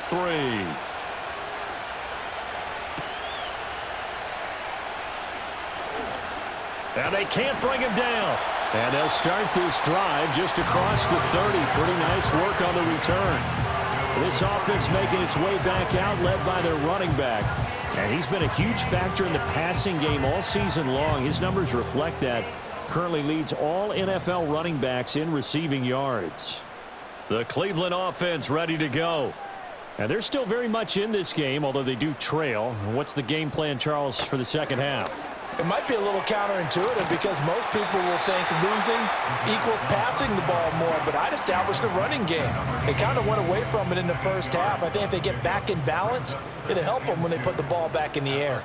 3. And they can't bring him down. And they'll start this drive just across the 30. Pretty nice work on the return. This offense making its way back out, led by their running back. And he's been a huge factor in the passing game all season long. His numbers reflect that. Currently leads all NFL running backs in receiving yards. The Cleveland offense ready to go. And they're still very much in this game, although they do trail. What's the game plan, Charles, for the second half? It might be a little counterintuitive because most people will think losing equals passing the ball more, but I'd establish the running game. They kind of went away from it in the first half. I think if they get back in balance, it'll help them when they put the ball back in the air.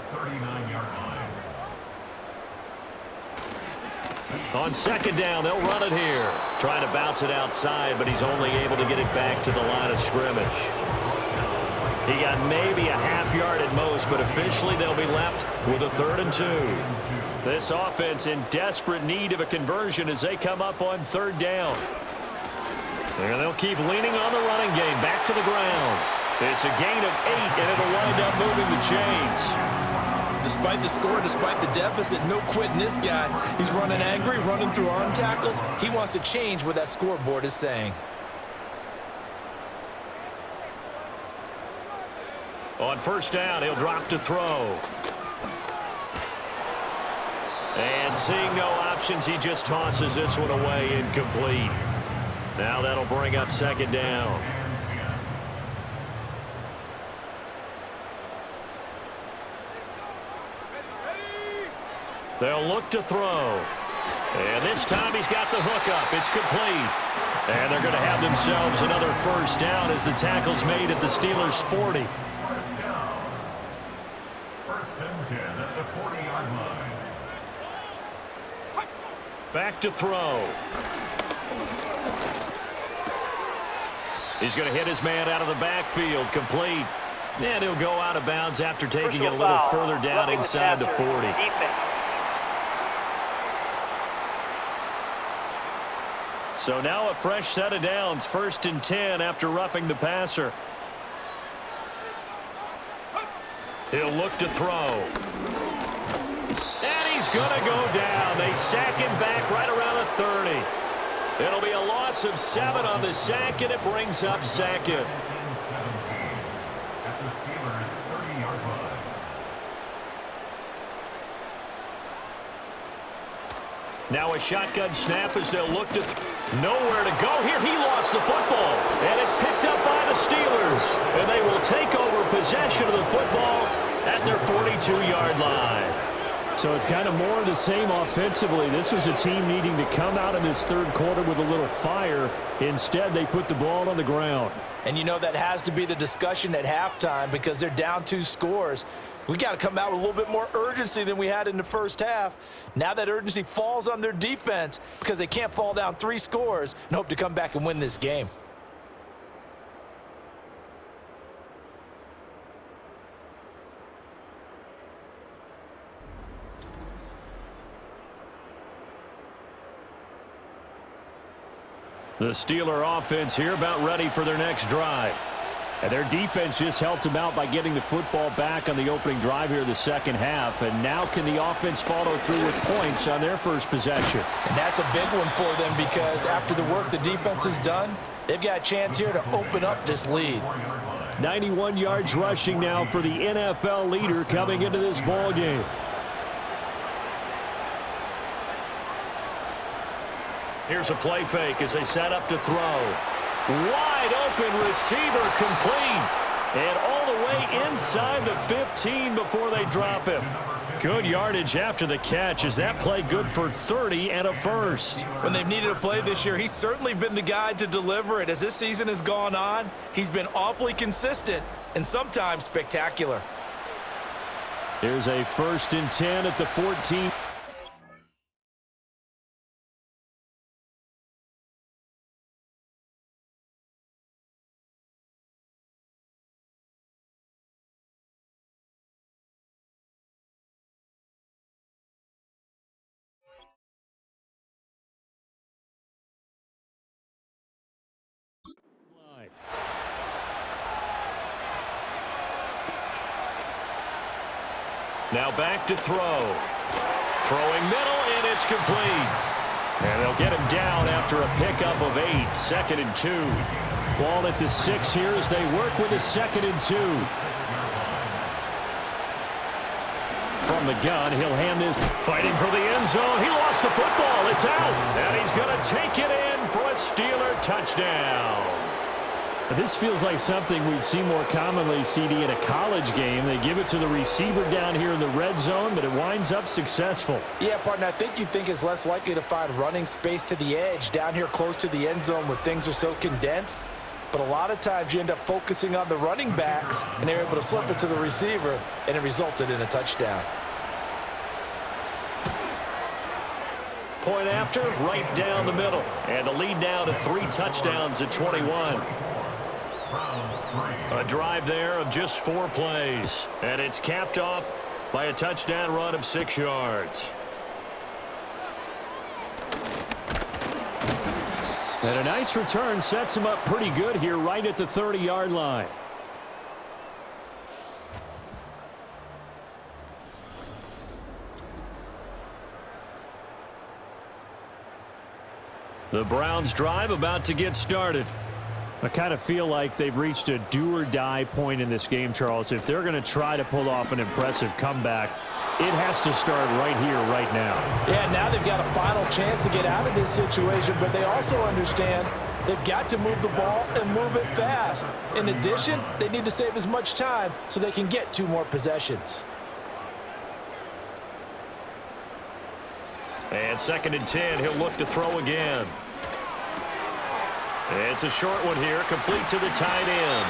On second down, they'll run it here. Trying to bounce it outside, but he's only able to get it back to the line of scrimmage. He got maybe a half yard at most, but officially they'll be left with a 3rd and 2. This offense in desperate need of a conversion as they come up on 3rd down. And they'll keep leaning on the running game. Back to the ground. It's a gain of 8, and it'll wind up moving the chains. Despite the score, despite the deficit, no quitting this guy. He's running angry, running through arm tackles. He wants to change what that scoreboard is saying. On 1st down, he'll drop to throw. And seeing no options, he just tosses this one away incomplete. Now that'll bring up 2nd down. They'll look to throw. And this time he's got the hook up. It's complete. And they're going to have themselves another 1st down as the tackle's made at the Steelers' 40. Back to throw. He's going to hit his man out of the backfield. Complete. And he'll go out of bounds after taking it a little further down inside the 40. So now a fresh set of downs. 1st and 10 after roughing the passer. He'll look to throw. And he's going to go down. They sack him back right around the 30. It'll be a loss of 7 on the sack, and it brings up 2nd. Now a shotgun snap as they'll look to nowhere to go here. He lost the football, and it's picked up by the Steelers. And they will take over possession of the football at their 42-yard line. So it's kind of more of the same offensively. This was a team needing to come out in this 3rd quarter with a little fire. Instead, they put the ball on the ground. And you know that has to be the discussion at halftime because they're down 2 scores. We got to come out with a little bit more urgency than we had in the first half. Now that urgency falls on their defense because they can't fall down 3 scores and hope to come back and win this game. The Steeler offense here about ready for their next drive. And their defense just helped them out by getting the football back on the opening drive here in the second half. And now can the offense follow through with points on their first possession? And that's a big one for them because after the work the defense has done, they've got a chance here to open up this lead. 91 yards rushing now for the NFL leader coming into this ball game. Here's a play fake as they set up to throw. Wide open receiver complete. And all the way inside the 15 before they drop him. Good yardage after the catch. Is that play good for 30 and a first? When they've needed a play this year, he's certainly been the guy to deliver it. As this season has gone on, he's been awfully consistent and sometimes spectacular. Here's a 1st and 10 at the 14. Now back to throw. Throwing middle, and it's complete. And they'll get him down after a pickup of 8. 2nd and 2. Ball at the 6 here as they work with a 2nd and 2. From the gun, he'll hand this. Fighting for the end zone. He lost the football. It's out. And he's going to take it in for a Steeler touchdown. This feels like something we'd see more commonly, CD, in a college game. They give it to the receiver down here in the red zone, but it winds up successful. Yeah, partner, I think you'd think it's less likely to find running space to the edge down here close to the end zone where things are so condensed. But a lot of times you end up focusing on the running backs, and they're able to slip it to the receiver, and it resulted in a touchdown. Point after, right down the middle. And the lead now to 3 touchdowns at 21. A drive there of just 4 plays. And it's capped off by a touchdown run of 6 yards. And a nice return sets him up pretty good here right at the 30-yard line. The Browns drive about to get started. I kind of feel like they've reached a do-or-die point in this game, Charles. If they're going to try to pull off an impressive comeback, it has to start right here, right now. Yeah, now they've got a final chance to get out of this situation, but they also understand they've got to move the ball and move it fast. In addition, they need to save as much time so they can get 2 more possessions. And 2nd and 10, he'll look to throw again. It's a short one here, complete to the tight end.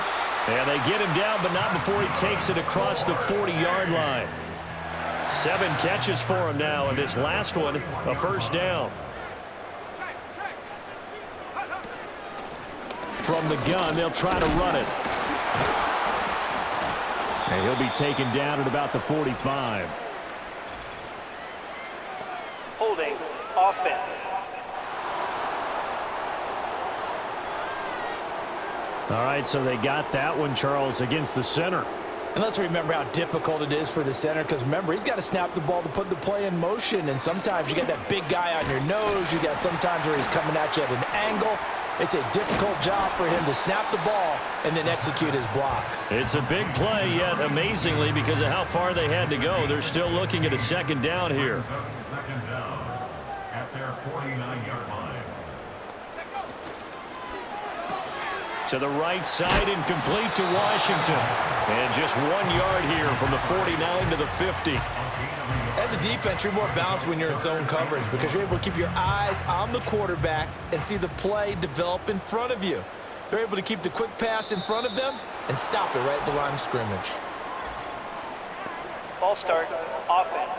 And they get him down, but not before he takes it across the 40-yard line. 7 catches for him now, and this last one, a first down. From the gun, they'll try to run it. And he'll be taken down at about the 45. Holding offense. All right, so they got that one, Charles, against the center. And let's remember how difficult it is for the center, because remember, he's got to snap the ball to put the play in motion, and sometimes you got that big guy on your nose. You got sometimes where he's coming at you at an angle. It's a difficult job for him to snap the ball and then execute his block. It's a big play, yet amazingly, because of how far they had to go, they're still looking at a 2nd down here. Second down at their 49-yard line. To the right side and complete to Washington. And just 1 yard here from the 49 to the 50. As a defense, you're more balanced when you're in zone coverage because you're able to keep your eyes on the quarterback and see the play develop in front of you. They're able to keep the quick pass in front of them and stop it right at the line of scrimmage. Ball start, offense.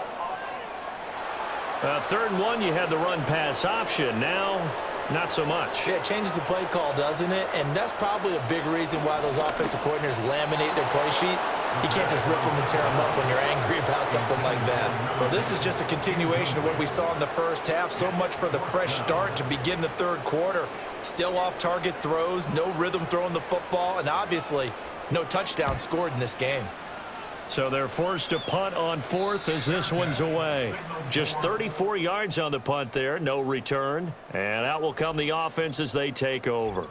3rd and 1, you had the run-pass option. Now, not so much. Yeah, it changes the play call, doesn't it? And that's probably a big reason why those offensive coordinators laminate their play sheets. You can't just rip them and tear them up when you're angry about something like that. Well, this is just a continuation of what we saw in the first half. So much for the fresh start to begin the 3rd quarter. Still off-target throws, no rhythm throwing the football, and obviously no touchdown scored in this game. So they're forced to punt on 4th as this one's away. Just 34 yards on the punt there, no return. And out will come the offense as they take over.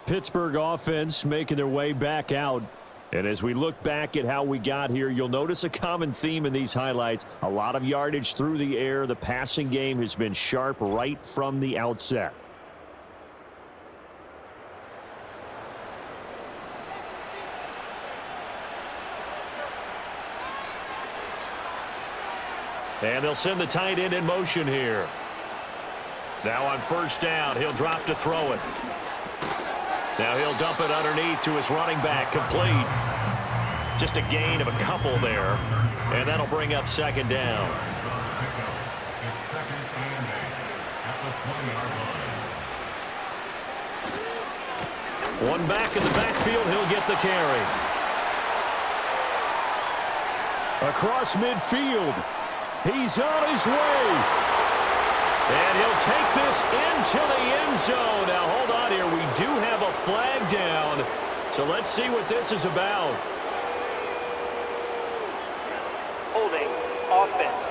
Pittsburgh offense making their way back out. And as we look back at how we got here, you'll notice a common theme in these highlights. A lot of yardage through the air. The passing game has been sharp right from the outset. And they'll send the tight end in motion here. Now on 1st down, he'll drop to throw it. Now he'll dump it underneath to his running back, complete. Just a gain of a couple there. And that'll bring up 2nd down. It's 2nd and 8 at the 20-yard line. One back in the backfield, he'll get the carry. Across midfield. He's on his way. And he'll take this into the end zone. Now, hold on here. We do have a flag down. So let's see what this is about. Holding offense.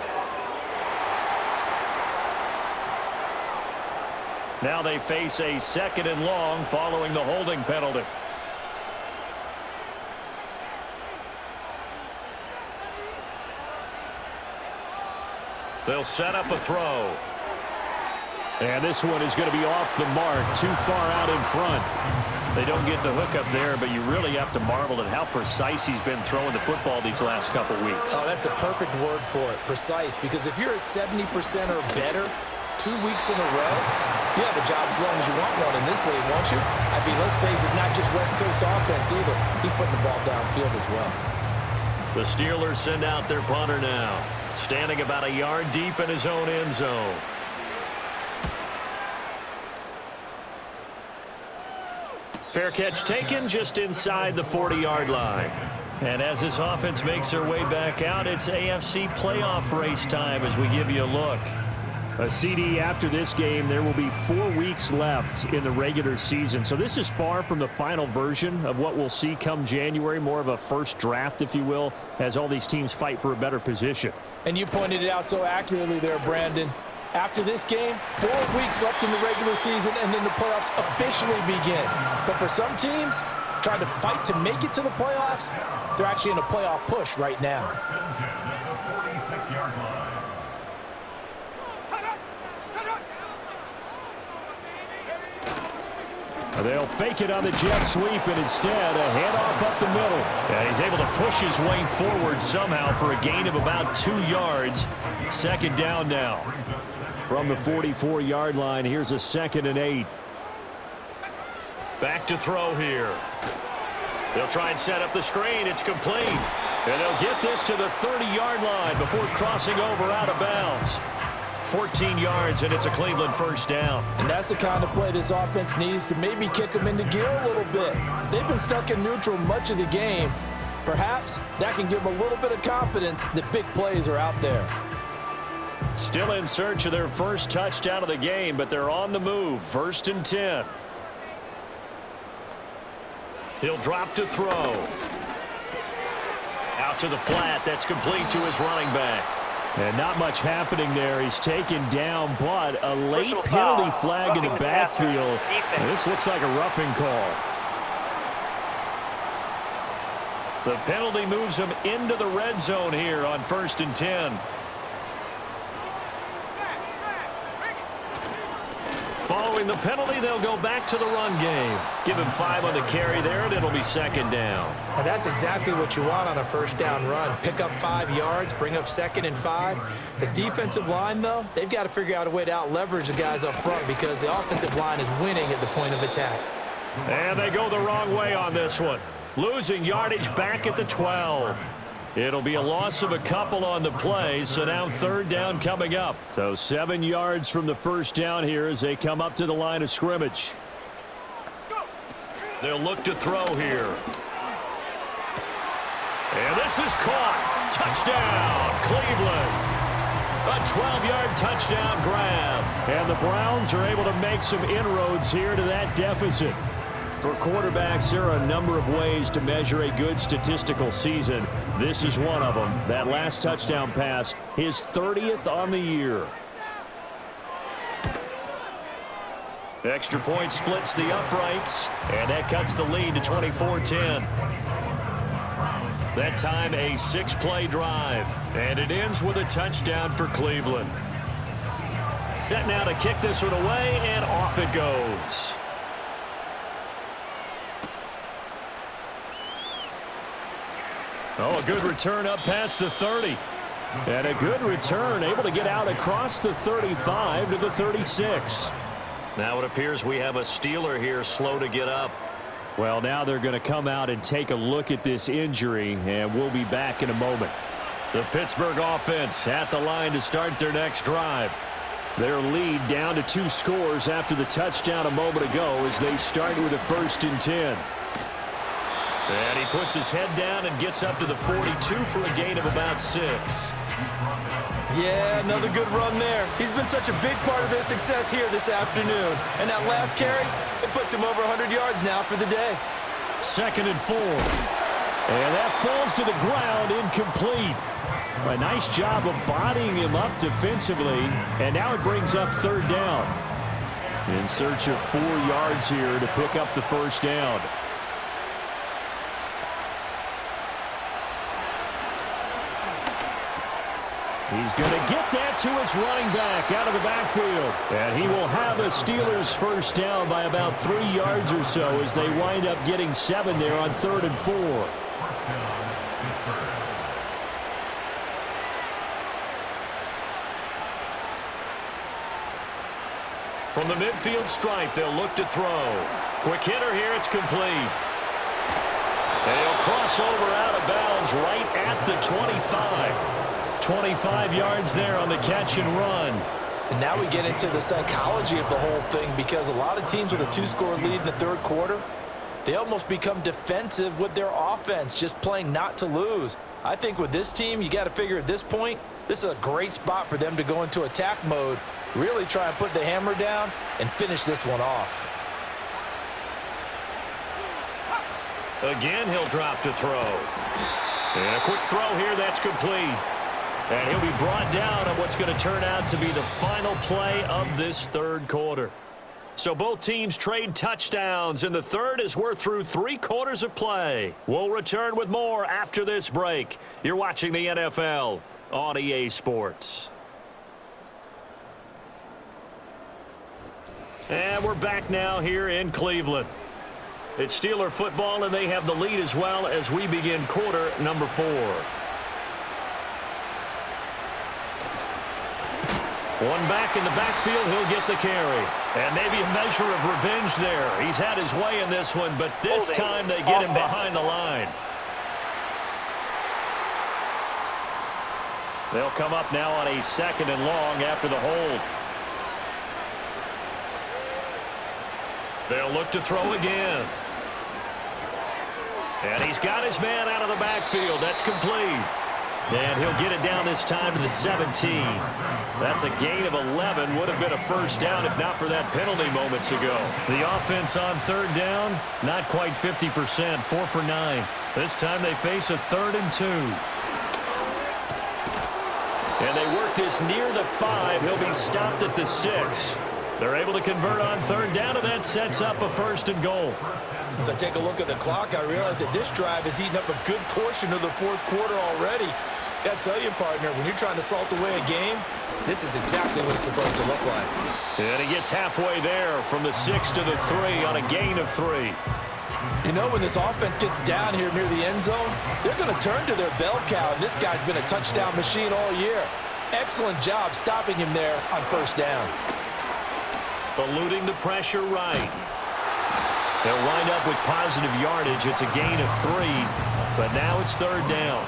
Now they face a 2nd and long following the holding penalty. They'll set up a throw. And this one is going to be off the mark, too far out in front. They don't get the hook up there, but you really have to marvel at how precise he's been throwing the football these last couple weeks. Oh, that's a perfect word for it, precise, because if you're at 70% or better 2 weeks in a row, you have a job as long as you want one in this league, won't you? I mean, let's face it, it's not just West Coast offense either. He's putting the ball downfield as well. The Steelers send out their punter now, standing about a yard deep in his own end zone. Fair catch taken just inside the 40-yard line. And as this offense makes their way back out, it's AFC playoff race time as we give you a look. A CD after this game, there will be 4 weeks left in the regular season. So this is far from the final version of what we'll see come January, more of a first draft, if you will, as all these teams fight for a better position. And you pointed it out so accurately there, Brandon. After this game, 4 weeks left in the regular season, and then the playoffs officially begin. But for some teams, trying to fight to make it to the playoffs, they're actually in a playoff push right now. They'll fake it on the jet sweep, and instead a handoff up the middle. And he's able to push his way forward somehow for a gain of about 2 yards. 2nd down now. From the 44-yard line, here's a 2nd and 8. Back to throw here. They'll try and set up the screen. It's complete. And they'll get this to the 30-yard line before crossing over out of bounds. 14 yards, and it's a Cleveland 1st down. And that's the kind of play this offense needs to maybe kick them into gear a little bit. They've been stuck in neutral much of the game. Perhaps that can give them a little bit of confidence that big plays are out there. Still in search of their first touchdown of the game, but they're on the move. 1st and 10. He'll drop to throw. Out to the flat. That's complete to his running back. And not much happening there. He's taken down, but a late penalty flag in the backfield. And this looks like a roughing call. The penalty moves him into the red zone here on 1st and 10. Following the penalty, they'll go back to the run game. Give him 5 on the carry there, and it'll be 2nd down. And that's exactly what you want on a 1st down run. Pick up 5 yards, bring up 2nd and 5. The defensive line, though, they've got to figure out a way to out-leverage the guys up front because the offensive line is winning at the point of attack. And they go the wrong way on this one. Losing yardage back at the 12. It'll be a loss of a couple on the play, so now 3rd down coming up. So 7 yards from the 1st down here as they come up to the line of scrimmage. They'll look to throw here. And this is caught. Touchdown, Cleveland. A 12-yard touchdown grab. And the Browns are able to make some inroads here to that deficit. For quarterbacks, there are a number of ways to measure a good statistical season. This is one of them. That last touchdown pass, his 30th on the year. Extra point splits the uprights, and that cuts the lead to 24-10. That time a 6-play drive, and it ends with a touchdown for Cleveland. Set now to kick this one away, and off it goes. Oh, a good return up past the 30. And a good return, able to get out across the 35 to the 36. Now it appears we have a Steeler here slow to get up. Well, now they're going to come out and take a look at this injury, and we'll be back in a moment. The Pittsburgh offense at the line to start their next drive. Their lead down to 2 scores after the touchdown a moment ago as they start with a 1st and 10. And he puts his head down and gets up to the 42 for a gain of about 6. Yeah, another good run there. He's been such a big part of their success here this afternoon. And that last carry, it puts him over 100 yards now for the day. 2nd and 4. And that falls to the ground, incomplete. A nice job of bodying him up defensively, and now it brings up third down. In search of 4 yards here to pick up the first down. He's going to get that to his running back out of the backfield. And he will have a Steelers first down by about 3 yards or so as they wind up getting 7 there on 3rd and 4. From the midfield stripe, they'll look to throw. Quick hitter here, it's complete. And he'll cross over out of bounds right at the 25. 25 yards there on the catch and run. And now we get into the psychology of the whole thing, because a lot of teams with a 2-score lead in the third quarter, they almost become defensive with their offense, just playing not to lose. I think with this team, you got to figure at this point, this is a great spot for them to go into attack mode, really try and put the hammer down and finish this one off. Again, he'll drop to throw. And a quick throw here, that's complete. And he'll be brought down on what's going to turn out to be the final play of this third quarter. So both teams trade touchdowns in the third as we're through 3 quarters of play. We'll return with more after this break. You're watching the NFL on EA Sports. And we're back now here in Cleveland. It's Steeler football, and they have the lead as well as we begin quarter number 4. One back in the backfield, he'll get the carry. And maybe a measure of revenge there. He's had his way in this one, but this time they get him behind the line. They'll come up now on a 2nd and long after the hold. They'll look to throw again. And he's got his man out of the backfield. That's complete. And he'll get it down this time to the 17. That's a gain of 11. Would have been a first down if not for that penalty moments ago. The offense on 3rd down, not quite 50%, 4 for 9. This time they face a 3rd and 2. And they work this near the 5. He'll be stopped at the 6. They're able to convert on 3rd down, and that sets up a 1st and goal. As I take a look at the clock, I realize that this drive has eaten up a good portion of the 4th quarter already. Got to tell you, partner, when you're trying to salt away a game, this is exactly what it's supposed to look like. And he gets halfway there from the 6 to the 3 on a gain of 3. You know, when this offense gets down here near the end zone, they're going to turn to their bell cow, and this guy's been a touchdown machine all year. Excellent job stopping him there on 1st down. Eluding the pressure right. They'll wind up with positive yardage. It's a gain of 3, but now it's 3rd down.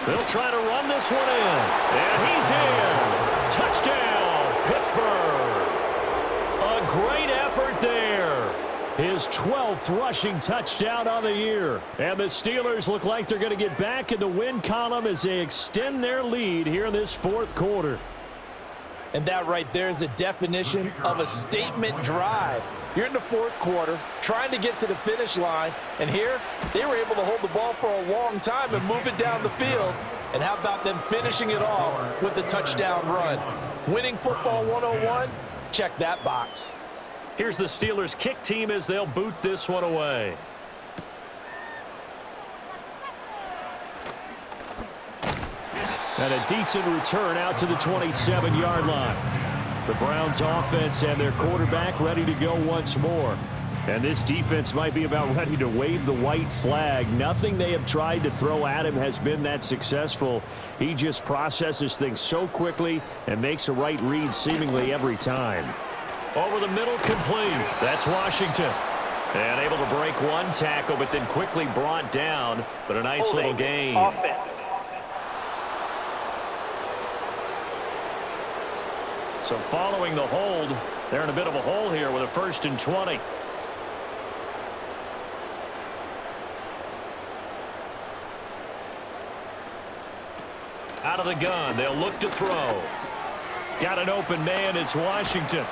They'll try to run this one in. And he's in. Touchdown, Pittsburgh. A great effort there. His 12th rushing touchdown on the year. And the Steelers look like they're going to get back in the win column as they extend their lead here in this 4th quarter. And that right there is the definition of a statement drive. You're in the 4th quarter, trying to get to the finish line, and here they were able to hold the ball for a long time and move it down the field. And how about them finishing it off with the touchdown run? Winning football 101? Check that box. Here's the Steelers kick team as they'll boot this one away. And a decent return out to the 27-yard line. The Browns offense and their quarterback ready to go once more. And this defense might be about ready to wave the white flag. Nothing they have tried to throw at him has been that successful. He just processes things so quickly and makes a right read seemingly every time. Over the middle, complete. That's Washington. And able to break one tackle, but then quickly brought down. But a nice little gain. Offense. So following the hold, they're in a bit of a hole here with a 1st and 20. Out of the gun, they'll look to throw. Got an open man. It's Washington.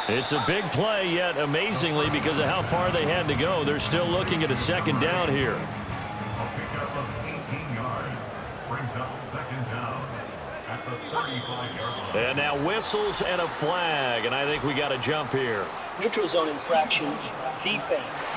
It's a big play, yet amazingly, because of how far they had to go, they're still looking at a second down here. A pickup of 18 yards brings up second down at the 35-yard line. And now whistles and a flag, and I think we got a jump here. Neutral zone infraction, defense.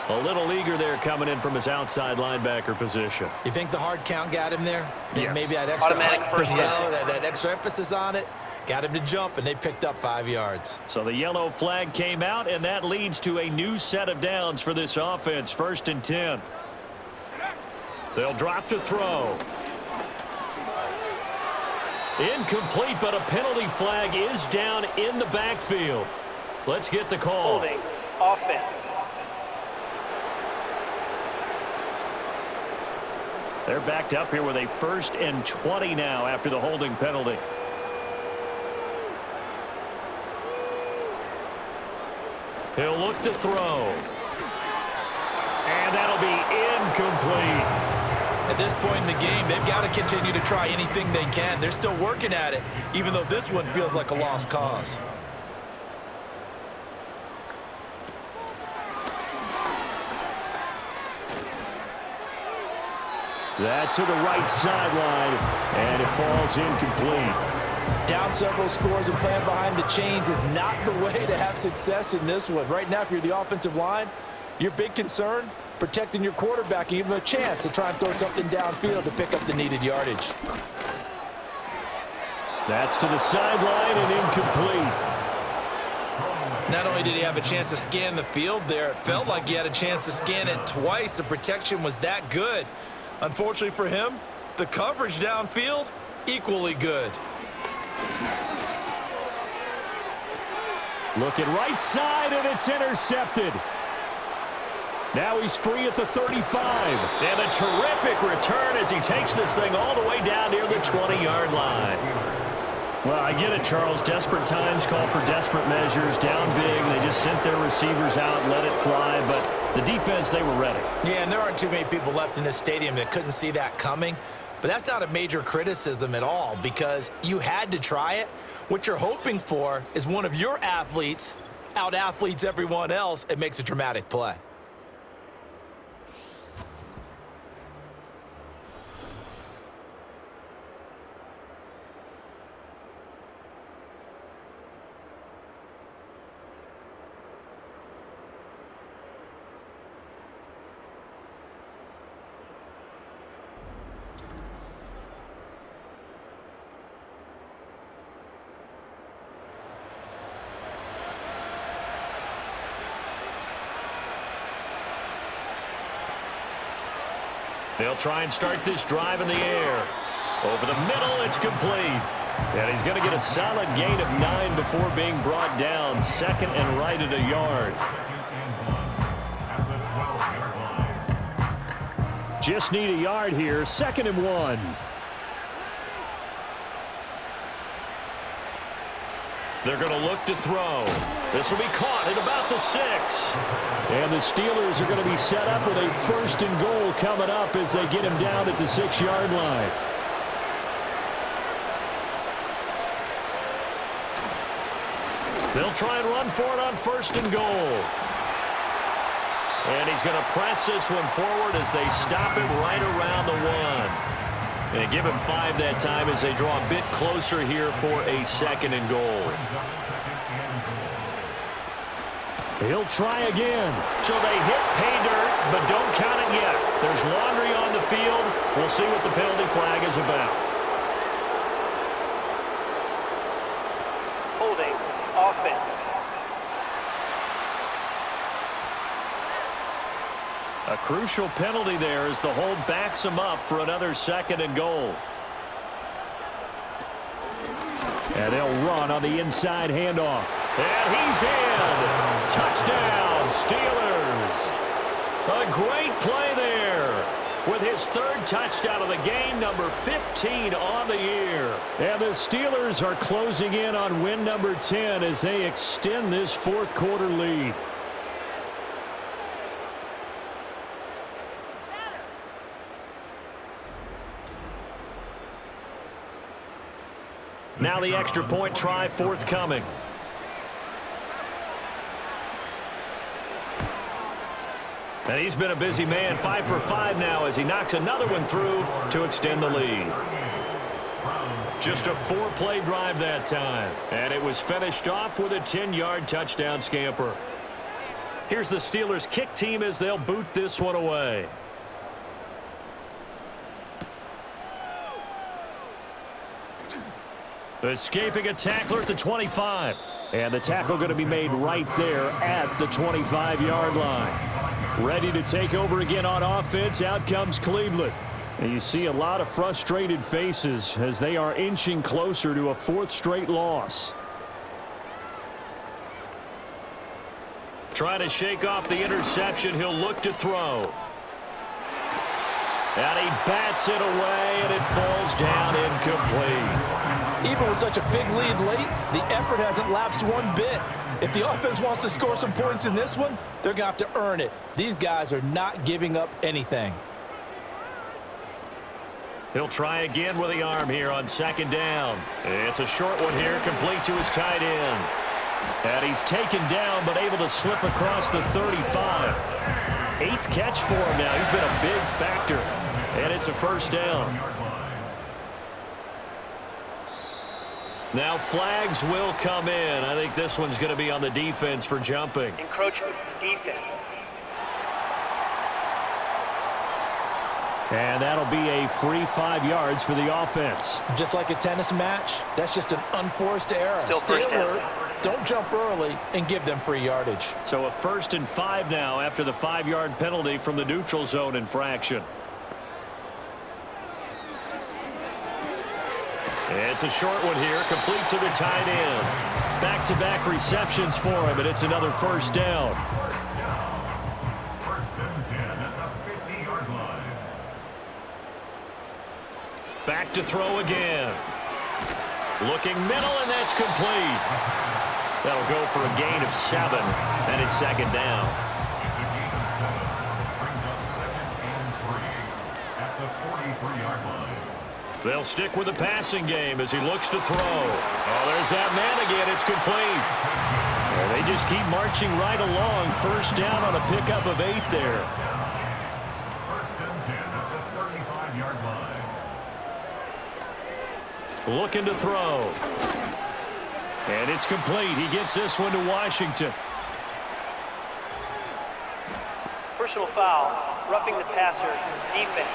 A little eager there coming in from his outside linebacker position. You think the hard count got him there? Yes. Maybe that extra Automatic first down. that extra emphasis on it got him to jump, and they picked up 5 yards. So the yellow flag came out, and that leads to a new set of downs for this offense. 1st and 10. They'll drop to throw. Incomplete, but a penalty flag is down in the backfield. Let's get the call. Holding. Offense. They're backed up here with a 1st and 20 now after the holding penalty. He'll look to throw. And that'll be incomplete. At this point in the game, they've got to continue to try anything they can. They're still working at it, even though this one feels like a lost cause. That's to the right sideline, and it falls incomplete. Down several scores and playing behind the chains is not the way to have success in this one. Right now, if you're the offensive line, your big concern, protecting your quarterback and giving him a chance to try and throw something downfield to pick up the needed yardage. That's to the sideline and incomplete. Not only did he have a chance to scan the field there, it felt like he had a chance to scan it twice. The protection was that good. Unfortunately for him, the coverage downfield, equally good. Looking right side, and it's intercepted. Now he's free at the 35. And a terrific return as he takes this thing all the way down near the 20-yard line. Well, I get it, Charles. Desperate times call for desperate measures. Down big, they just sent their receivers out and let it fly. But the defense, they were ready. Yeah, and there aren't too many people left in this stadium that couldn't see that coming. But that's not a major criticism at all because you had to try it. What you're hoping for is one of your athletes out-athletes everyone else and makes a dramatic play. They'll try and start this drive in the air. Over the middle, it's complete. And he's going to get a solid gain of 9 before being brought down. 2nd and right at a yard. Just need a yard here. 2nd and 1. They're going to look to throw. This will be caught at about the 6. And the Steelers are going to be set up with a 1st and goal coming up as they get him down at the 6-yard line. They'll try and run for it on 1st and goal. And he's going to press this one forward as they stop him right around the 1. And give him 5 that time as they draw a bit closer here for a 2nd and goal. He'll try again. So they hit pay dirt, but don't count it yet. There's laundry on the field. We'll see what the penalty flag is about. Holding. Offense. A crucial penalty there as the hold backs him up for another 2nd and goal. And they'll run on the inside handoff. And he's in. Touchdown, Steelers. A great play there with his 3rd touchdown of the game, number 15 on the year. And the Steelers are closing in on win number 10 as they extend this 4th quarter lead. Now the extra point try forthcoming. And he's been a busy man, 5 for 5 now as he knocks another one through to extend the lead. Just a 4-play drive that time. And it was finished off with a 10-yard touchdown scamper. Here's the Steelers kick team as they'll boot this one away. Escaping a tackler at the 25. And the tackle going to be made right there at the 25-yard line. Ready to take over again on offense. Out comes Cleveland. And you see a lot of frustrated faces as they are inching closer to a 4th straight loss. Trying to shake off the interception. He'll look to throw. And he bats it away, and it falls down incomplete. Even with such a big lead late, the effort hasn't lapsed one bit. If the offense wants to score some points in this one, they're going to have to earn it. These guys are not giving up anything. He'll try again with the arm here on 2nd down. It's a short one here, complete to his tight end. And he's taken down, but able to slip across the 35. 8th catch for him now. He's been a big factor. And it's a 1st down. Now flags will come in. I think this one's going to be on the defense for jumping. Encroachment, defense. And that'll be a free 5 yards for the offense. Just like a tennis match, that's just an unforced error. Still Stay first down. alert, don't jump early, and give them free yardage. So a 1st and 5 now after the 5-yard penalty from the neutral zone infraction. It's a short one here, complete to the tight end. Back-to-back receptions for him, and it's another 1st down. First and 10 at the 50-yard line. Back to throw again. Looking middle, and that's complete. That'll go for a gain of 7, and it's 2nd down. It's a gain of 7. Brings up 2nd and 3 at the 43-yard line. They'll stick with the passing game as he looks to throw. Oh, there's that man again. It's complete. And they just keep marching right along. 1st down on a pickup of 8 there. First and 10 at the 35-yard line. Looking to throw. And it's complete. He gets this one to Washington. Personal foul, roughing the passer, defense.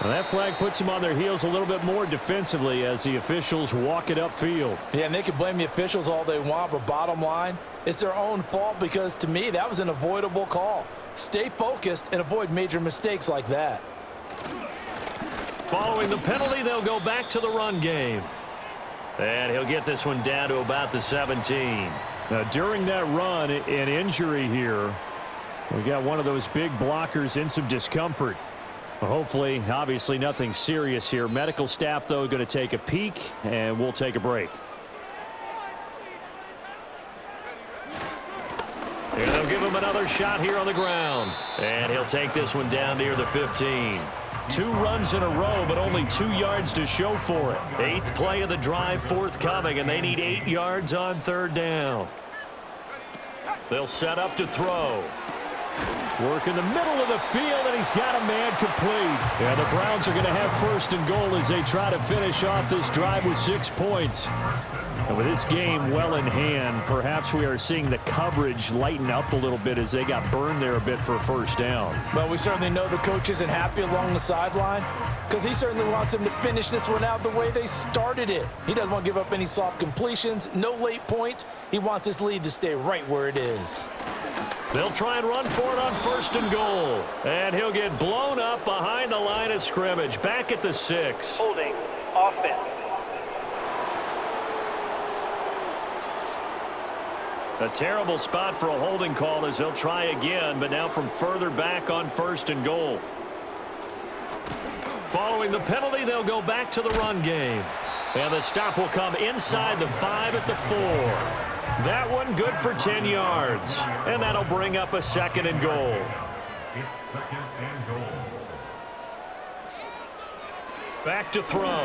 Well, that flag puts them on their heels a little bit more defensively as the officials walk it upfield. Yeah, and they can blame the officials all they want, but bottom line, it's their own fault because, to me, that was an avoidable call. Stay focused and avoid major mistakes like that. Following the penalty, they'll go back to the run game. And he'll get this one down to about the 17. Now, during that run, an injury here. We got one of those big blockers in some discomfort. Hopefully, obviously nothing serious here. Medical staff, though, going to take a peek, and we'll take a break. And they'll give him another shot here on the ground. And he'll take this one down near the 15. 2 runs in a row, but only 2 yards to show for it. 8th play of the drive forthcoming, and they need 8 yards on 3rd down. They'll set up to throw. Work in the middle of the field, and he's got a man complete. Yeah, the Browns are going to have 1st and goal as they try to finish off this drive with 6 points. And with this game well in hand, perhaps we are seeing the coverage lighten up a little bit as they got burned there a bit for a 1st down. Well, we certainly know the coach isn't happy along the sideline because he certainly wants them to finish this one out the way they started it. He doesn't want to give up any soft completions, no late points. He wants his lead to stay right where it is. They'll try and run for it on 1st and goal. And he'll get blown up behind the line of scrimmage. Back at the 6. Holding, offense. A terrible spot for a holding call as they'll try again, but now from further back on 1st and goal. Following the penalty, they'll go back to the run game. And the stop will come inside the 5 at the 4. That one good for 10 yards. And that'll bring up a 2nd and goal. It's 2nd and goal. Back to throw.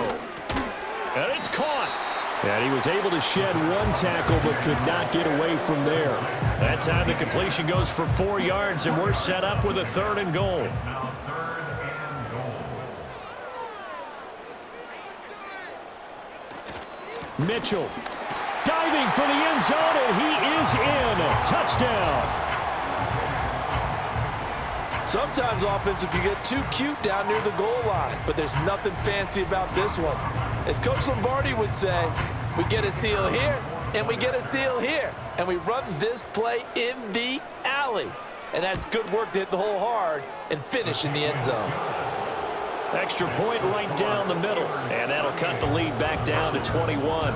And it's caught. And he was able to shed one tackle but could not get away from there. That time the completion goes for 4 yards, and we're set up with a 3rd and goal. Now 3rd and goal. Mitchell diving for the end zone, and he is in. Touchdown. Sometimes offensive can get too cute down near the goal line, but there's nothing fancy about this one. As Coach Lombardi would say, we get a seal here, and we get a seal here, and we run this play in the alley. And that's good work to hit the hole hard and finish in the end zone. Extra point right down the middle, and that'll cut the lead back down to 21.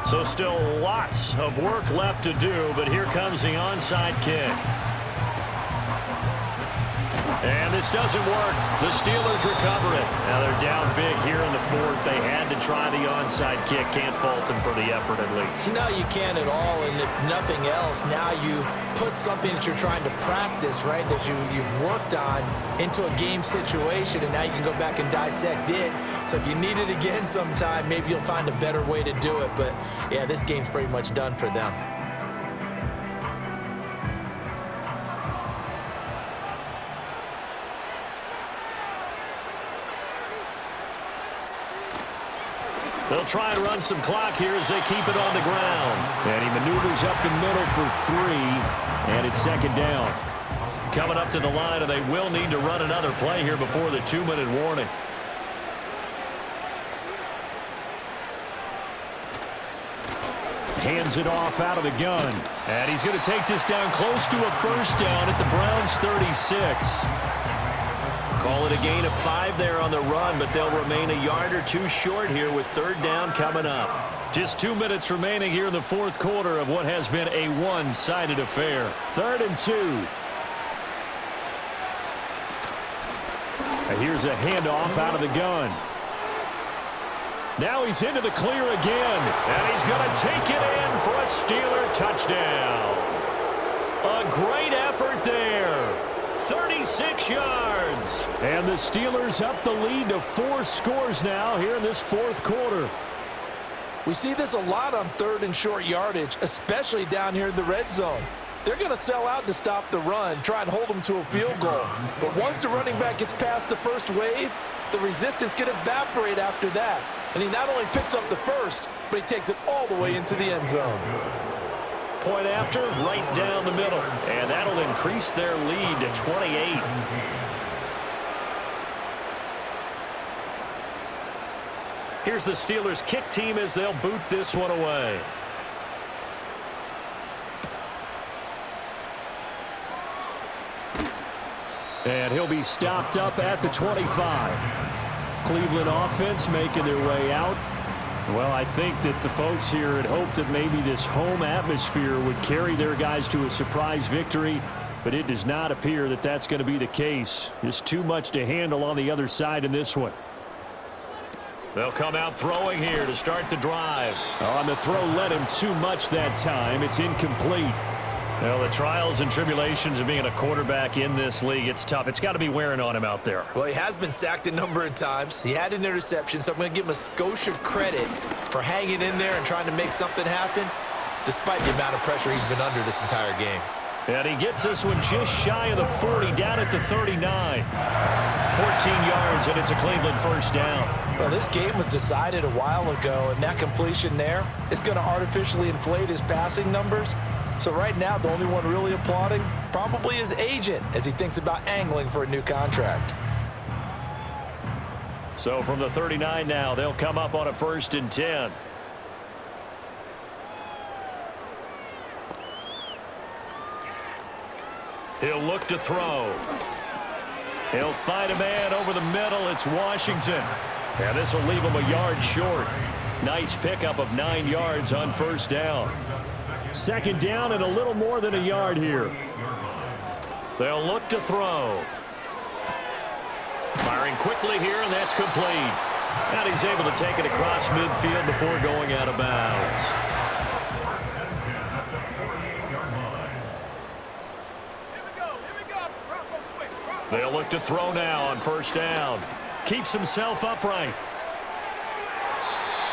So still lots of work left to do, but here comes the onside kick. And this doesn't work. The Steelers recover it. Now they're down big here in the 4th. They had to try the onside kick. Can't fault them for the effort at least. No, you can't at all. And if nothing else, now you've put something that you're trying to practice, right, that you've worked on into a game situation, and now you can go back and dissect it. So if you need it again sometime, maybe you'll find a better way to do it. But, yeah, this game's pretty much done for them. They'll try and run some clock here as they keep it on the ground. And he maneuvers up the middle for 3, and it's 2nd down. Coming up to the line, and they will need to run another play here before the 2-minute warning. Hands it off out of the gun. And he's going to take this down close to a 1st down at the Browns' 36. Call it a gain of 5 there on the run, but they'll remain a yard or 2 short here with 3rd down coming up. Just 2 minutes remaining here in the 4th quarter of what has been a one-sided affair. 3rd and 2. And here's a handoff out of the gun. Now he's into the clear again, and he's going to take it in for a Steeler touchdown. A great effort there. 36 yards. And the Steelers up the lead to 4 scores now here in this 4th quarter. We see this a lot on 3rd and short yardage, especially down here in the red zone. They're going to sell out to stop the run, try and hold them to a field goal. But once the running back gets past the first wave, the resistance can evaporate after that. And he not only picks up the first, but he takes it all the way into the end zone. Point after, right down the middle. And that'll increase their lead to 28. Here's the Steelers kick team as they'll boot this one away. And he'll be stopped up at the 25. Cleveland offense making their way out. Well, I think that the folks here had hoped that maybe this home atmosphere would carry their guys to a surprise victory, but it does not appear that that's going to be the case. Just too much to handle on the other side in this one. They'll come out throwing here to start the drive. On the throw, led him too much that time. It's incomplete. Well, the trials and tribulations of being a quarterback in this league, it's tough. It's got to be wearing on him out there. Well, he has been sacked a number of times. He had an interception, so I'm going to give him a skosh of credit for hanging in there and trying to make something happen, despite the amount of pressure he's been under this entire game. And he gets this one just shy of the 40, down at the 39. 14 yards, and it's a Cleveland 1st down. Well, this game was decided a while ago, and that completion there is going to artificially inflate his passing numbers. So right now, the only one really applauding probably his agent as he thinks about angling for a new contract. So from the 39 now, they'll come up on a 1st and 10. He'll look to throw. He'll find a man over the middle. It's Washington. And this will leave him a yard short. Nice pickup of 9 yards on 1st down. 2nd down and a little more than a yard here. They'll look to throw. Firing quickly here, and that's complete. And he's able to take it across midfield before going out of bounds. They'll look to throw now on first down. Keeps himself upright.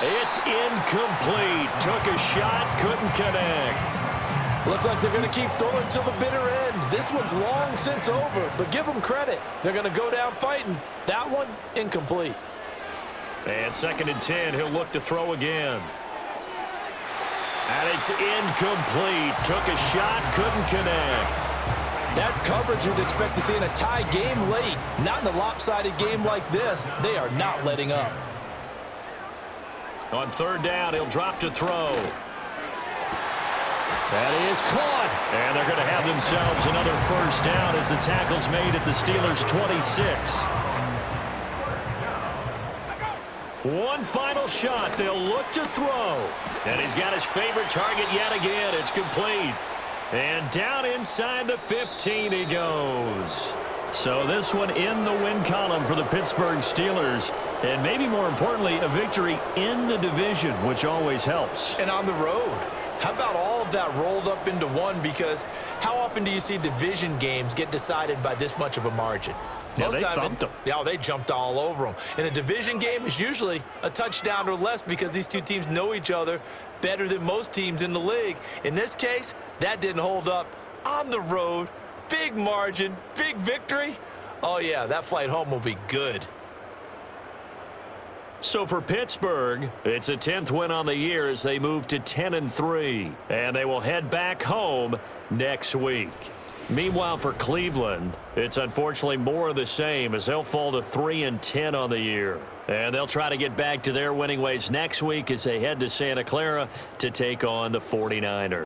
It's incomplete. Took a shot, couldn't connect. Looks like they're going to keep throwing till the bitter end. This one's long since over, but give them credit. They're going to go down fighting. That one, incomplete. And 2nd and 10, he'll look to throw again. And it's incomplete. Took a shot, couldn't connect. That's coverage you'd expect to see in a tie game late. Not in a lopsided game like this. They are not letting up. On 3rd down, he'll drop to throw. That is caught. And they're going to have themselves another first down as the tackle's made at the Steelers' 26. One final shot. They'll look to throw. And he's got his favorite target yet again. It's complete. And down inside the 15 he goes. So this one in the win column for the Pittsburgh Steelers. And maybe more importantly, a victory in the division, which always helps. And on the road. How about all of that rolled up into one? Because how often do you see division games get decided by this much of a margin? Yeah, they thumped them. Yeah, they jumped all over them. In a division game, it's usually a touchdown or less because these two teams know each other better than most teams in the league. In this case, that didn't hold up. On the road, big margin, big victory. Oh, yeah, that flight home will be good. So for Pittsburgh, it's a 10th win on the year as they move to 10-3. And they will head back home next week. Meanwhile, for Cleveland, it's unfortunately more of the same as they'll fall to 3-10 on the year. And they'll try to get back to their winning ways next week as they head to Santa Clara to take on the 49ers.